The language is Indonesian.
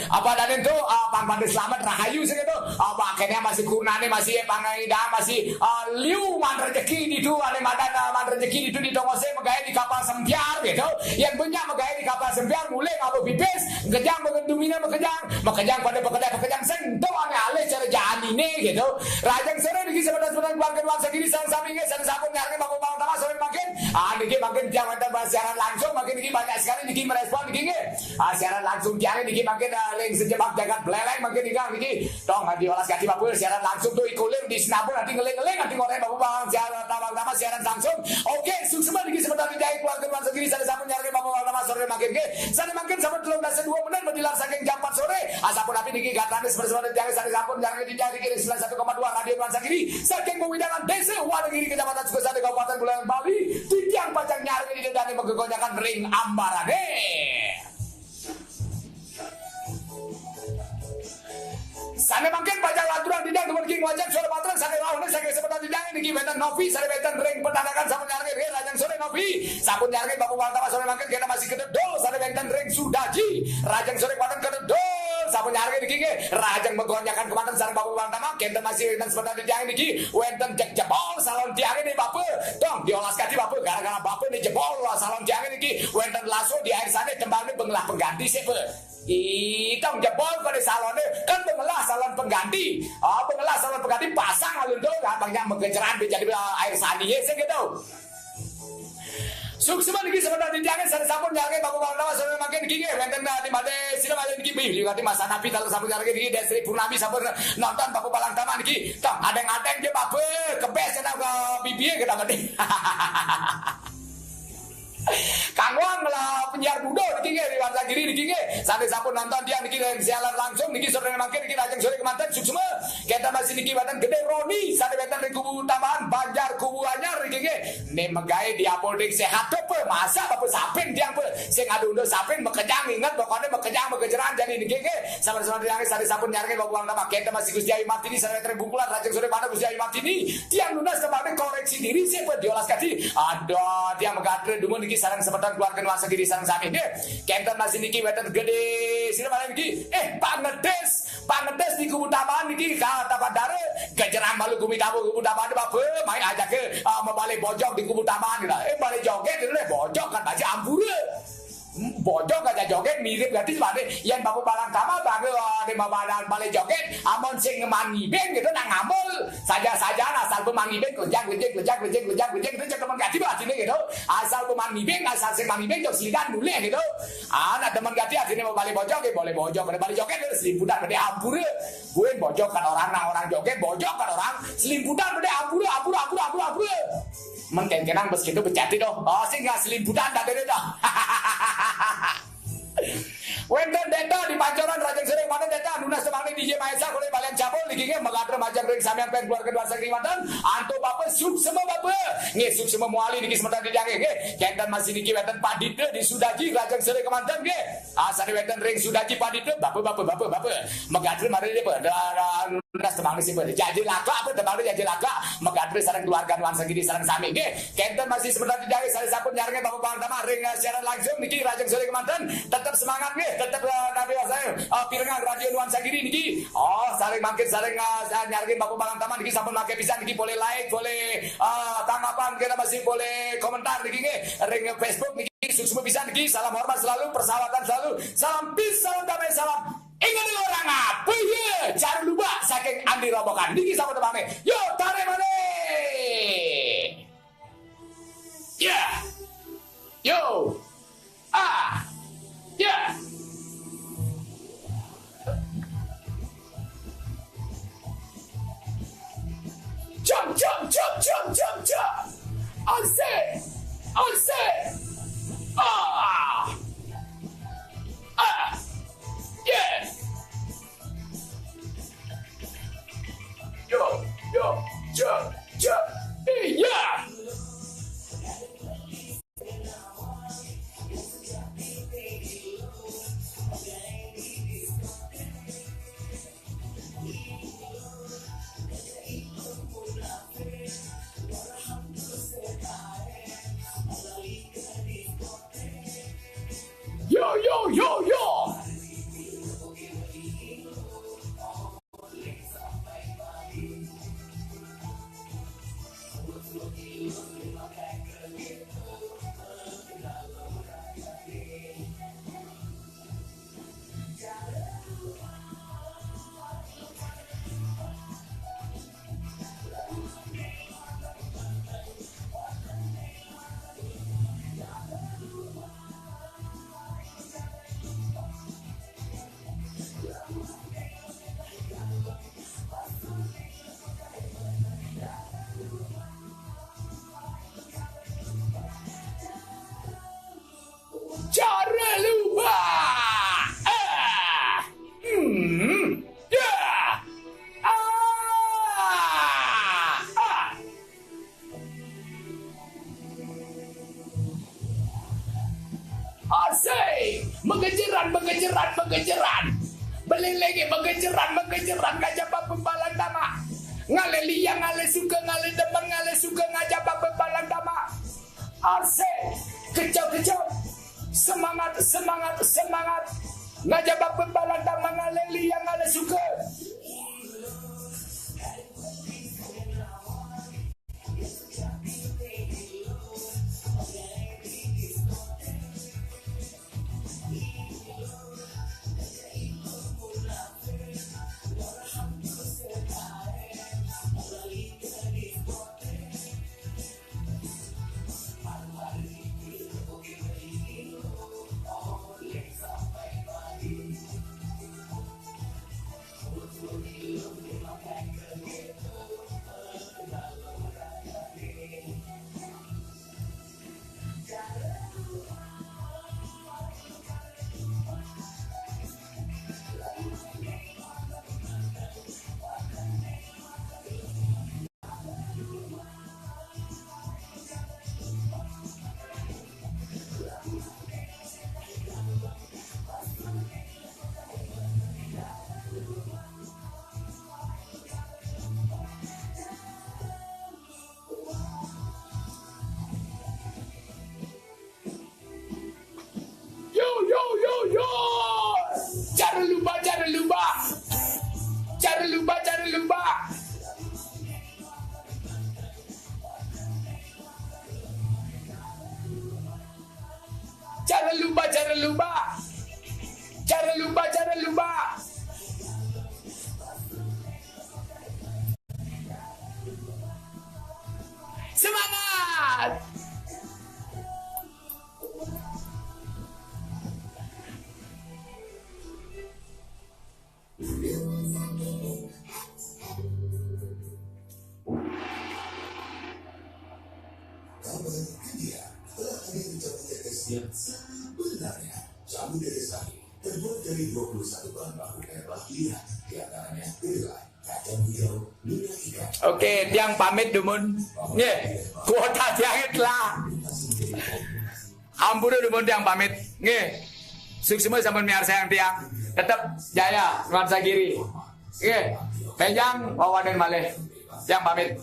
apa dan itu pada selamat rahayu sih itu akhirnya masih kunane masih pangaida masih liu man rezeki itu ane madan man rezeki itu di tongose megaya di kapal sempiar gitu yang punya megaya di kapal sempiar mulai ngapa bibis kejang mengendumina mekejang pada pekerjaan sentuh ane alih cara jani nih gitu rajang sore niki sebentar keluarga uang segini sang sampingnya sang sabun nyari baku bang utama sore makin niki makin jangan terbahas siaran langsung makin niki banyak sekali niki merespon niki siaran langsung tiang niki makin link sejebak jagat beleleng makin niki tong diolas kaki bapu siaran langsung tuh ikulim di senabun nanti ngeling nanti ngorek bapu bang siaran utama siaran langsung oke sukses niki sebentar dijahit keluarga uang segini sang sabun nyari baku bang utama sore makin sana makin sampai 12 menit menjelang saking jam 4 sore asapun api niki gatane seperti jangan sang sabun jangan dijahit kiri 91,2 radio nuansa giri saking pewidangan desa Wadagiri kecamatan Sukasari Kabupaten Buleleng Bali di tiang pajang nyari di dedane menggegonyakan ring ambarane sana makin pajang lanturan tidak kemerking wajah suara patron sana lawannya saya sebentar tidak ini kibetan Novi sana betan ring penandakan sabun nyari rajang sore Novi sabun nyari bapu bantama sore makin kita masih kededol sana betan ring Sudaji rajang sore paten kededol sabun nyari niki rajang menggonyakan kematen sareng bapu bantama kita masih wenten sebentar tidak niki wenten jebol salon tiang ini bapu dong diolas kaki bapu gara-gara bapu ini jebol salon tiang niki wenten langsung di air sana kembali pengelah pengganti siapa Itong jebol pada salonnya kan pengelah salon pengganti. Pengelah salon pengganti pasang alun dong, abangnya mengejaran jadi air sandinya sih gitu. Sukses lagi sebentar dijangan sana sabun jangan baku bawa sama makin gigi wenten di mana sini malah gigi beli di masa nabi kalau sabun jangan gigi dari Sri Purnami sabun nonton baku balang taman gigi. Tong ada dia bape kebes nak ke bibi kita mati. Kang Wang lah penyiar budo niki di Warsa Giri niki sampai sampun nonton dia niki siaran langsung niki sore makin niki rajang sore kemanten sukses kita masih niki badan gede Roni sampai badan di kubu tambahan Banjar kubu anyar niki ne megawe di apoldek sehat pe masa bapak sapin diang pe sing adu undo sapin mekejang ingat pokoknya mekejang mekejeran jadi niki sama-sama diang sampai sampun nyarke bapak uang nama kita masih Gusti Ayu Martini sampai terbungkulan rajang sore mana Gusti Ayu Martini tiang lunas kemarin koreksi diri siapa diolas kaki aduh tiang megatre dumun niki sarang sebentar keluarga nuansa diri sarang sami deh kenten masih niki wetan gede sini malah niki pangedes di kubu taman niki kata padare kejeran malu kubu taman bape main aja ke mau balik bojok di kubu taman balik joget itu deh bojok kan baca ampura bojok aja joget mirip ganti sebade yang bapak balang sama bagi di badan balik joget amon sing ngemangi ben gitu nang ngamul saja asal pemangi ben kejang itu teman ganti bahas ini gitu asal pemangi ben asal sing mangi ben jauh silidan boleh gitu anak teman ganti akhirnya mau balik bojok boleh bojok balik joget itu selimputan berde ampura gue bojok kan orang joget bojok kan orang selimputan berde ampura mengkenkenang begitu berjati doh sih nggak selimputan tak ada dah Wenten deta di Pancoran Rajang Sering mana deta Nunas Temangni DJ Maesa Kule Balian Cabul Liginya Megadre Majang Ring Samyan Pen Keluarga Dua Sering Kalimantan Anto Bapak Sub semua Bapak Nge Sub semua muali Niki sementara dijange Nge Kentan masih Niki Wenten Padite di Sudaji Rajang Sering Kalimantan Nge Asal Wenten Ring Sudaji Padite Bapak Megadre mana dia Nunas Temangni sih Jadi laka apa Temangni jadi laka Megadre sarang keluarga Nuansa Gidi sarang Sami Nge Kentan masih sementara dijange Saya sapun nyarangnya Bapak Pertama Ring siaran langsung Niki Rajang Sering Kalimantan Tetap semangat Nge tetap nabi saya pirengan radio nuansa gini niki saling makin saling nyariin bapak balang taman niki sampun make pisan niki boleh like boleh tanggapan kita masih boleh komentar niki ring Facebook niki sukses pisan niki salam hormat selalu persahabatan selalu salam peace salam damai salam ingat orang apa ya jangan lupa saking Andi Robokan niki sama temannya yo tarik mana ya yo ya jump. I say. Yeah. Yo, jump. Hey, yeah. Yo. Belilege mengejeran ngajaba bebalan dama. Ngale liang ngale suka ngale demen ngale suka ngajaba bebalan dama. Arse kejau semangat ngajaba bebalan dama ngale liang ngale suka. Yo. Jangan lupa. Semangat. Yang sebenarnya jamu dari Sari terbuat dari 21 bahan baku herbal lihat diantaranya kedelai, kacang hijau, minyak ikan. Oke, tiang pamit dumun. Nggih, kuota tiang lah. Ampun dumun tiang pamit. Nggih. Suksema sampun miar sayang tiang. Tetap jaya nuansa kiri. Nggih. Penjang wawanen malih. Tiang pamit.